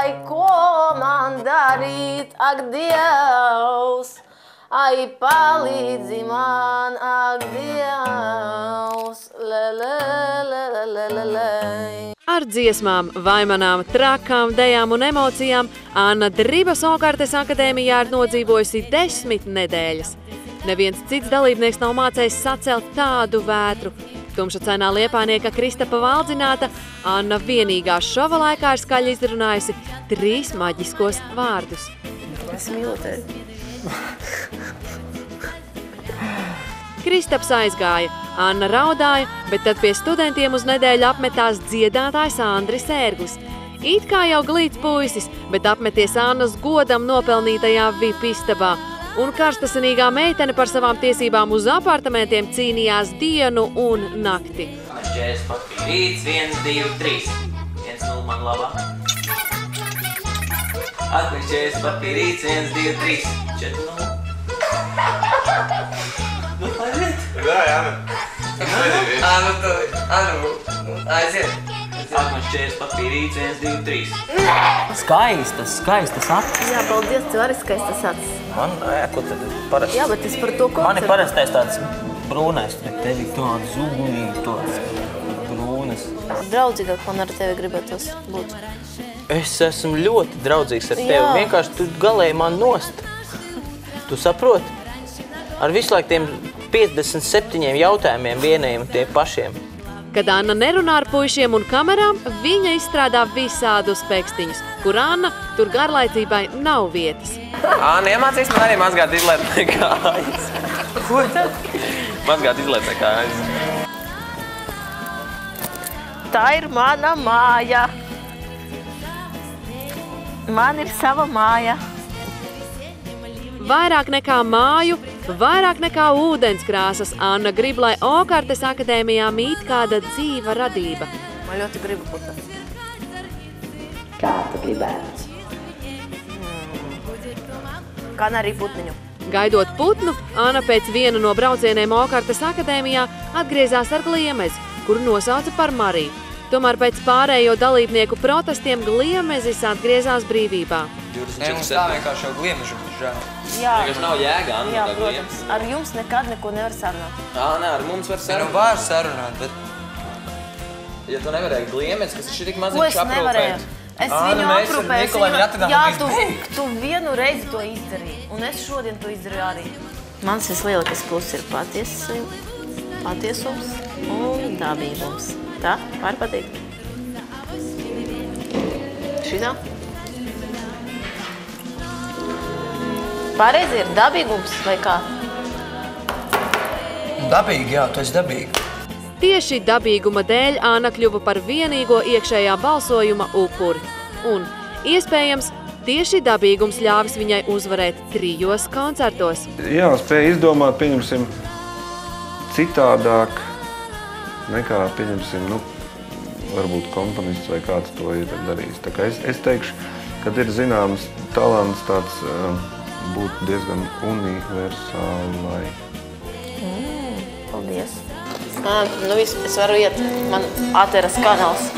ai, ko man darīt, ak, Dievs, ai, palīdzi man, ak, Dievs, Ar dziesmām, vaimanām, trakām, dejām un emocijām Anna Dribas Okartes akadēmijā ir nodzīvojusi 10 nedēļas. Neviens cits dalībnieks nav mācējis sacelt tādu vētru. Tumšacainā liepājnieka Kristapa Valdzināta Anna vienīgā šova laikā ir skaļi izrunājusi 3 maģiskos vārdus. Es mīlu tevi. Kristaps aizgāja, Anna raudāja, bet tad pie studentiem uz nedēļu apmetās dziedātājs Andris Ērglis. It kā jau glīts puisis, bet apmeties Annas godam nopelnītajā VIP istabā. Un karstasinīgā meitene par savām tiesībām uz apartamentiem cīnījās dienu un nakti. 40 papīrīts, 1, 2, 3. 1-0 man labā. Atpēc 40 papīrīts, 1, 2, 3. 4-0. Nu, aiziet. Jā, Anna. Aiziet. Atpēc 40 papīrīts, 1, 2, 3. Skaistas acis. Jā, paldies, tev arī skaistas acis. Man, ko tad parasti? Jā, bet es par to koncertu. Man ir parastais tāds brūnais, bet tevi tāds ugunīgi, tāds brūnas. Draudzīgāk man ar tevi gribētos būt. Es esmu ļoti draudzīgs ar tevi. Jā. Vienkārši tu galēji man nost. Tu saproti? Ar visu laiku tiem 57 jautājumiem vienajiem un tie pašiem. Kad Anna nerunā ar puišiem un kamerām, viņa izstrādā visādus pekstiņus, kur Anna tur garlaicībai nav vietas. Anna, iemācīs man arī mazgāt izlētnē kājas. Ko tad? Mazgāt izlētnē kājas. Tā ir mana māja. Man ir sava māja. Vairāk nekā māju, vairāk nekā ūdenskrāsas Anna grib, lai Okartes akadēmijā mīt kāda dzīva radība. Man ļoti gribu būt. Kā tu gribētu? Kanāriju putniņu. Gaidot putnu, Anna pēc viena no braucieniem Okartes akadēmijā atgriezās ar gliemezi, kuru nosauca par Mariju. Tomēr pēc pārējo dalībnieku protestiem gliemezis atgriezās brīvībā. Mums tā vienkārši jau gliemežu būs žēl. Jā, Vienkārši nav jēga, Anna. jā, protams. Ar jums nekad neko nevar sarunāt. Nē, ar mums var Nu, sarunāt. var sarunāt, bet... Ja tu nevarēji gliemets, kas ir šitik Ko maziņš es nevarēju? aprūpēt. Es Anna, viņu mēs ar aprūpēju. Nikolai atradām Jā, līdz tu vienu reizi to izdarīji. Un es šodien to izdarīju arī. Mans vislielākais pluss ir patiesums un dabīgums. Tā? Pār patīk? Šitā? Pareizi ir dabīgums vai kā? Dabīgi, jā, tu esi dabīgi. Tieši dabīguma dēļ Anna kļuva par vienīgo iekšējā balsojuma upuri. Un, iespējams, tieši dabīgums ļāvis viņai uzvarēt 3 koncertos. Jā, spēja izdomāt, pieņemsim, citādāk nekā, pieņemsim, varbūt komponists vai kāds to ir darījis. Tā kā es teikšu, kad ir zināms talants tāds būt diezgan universālai. Paldies. Nu viss, es varu iet. Man atveras kanāls.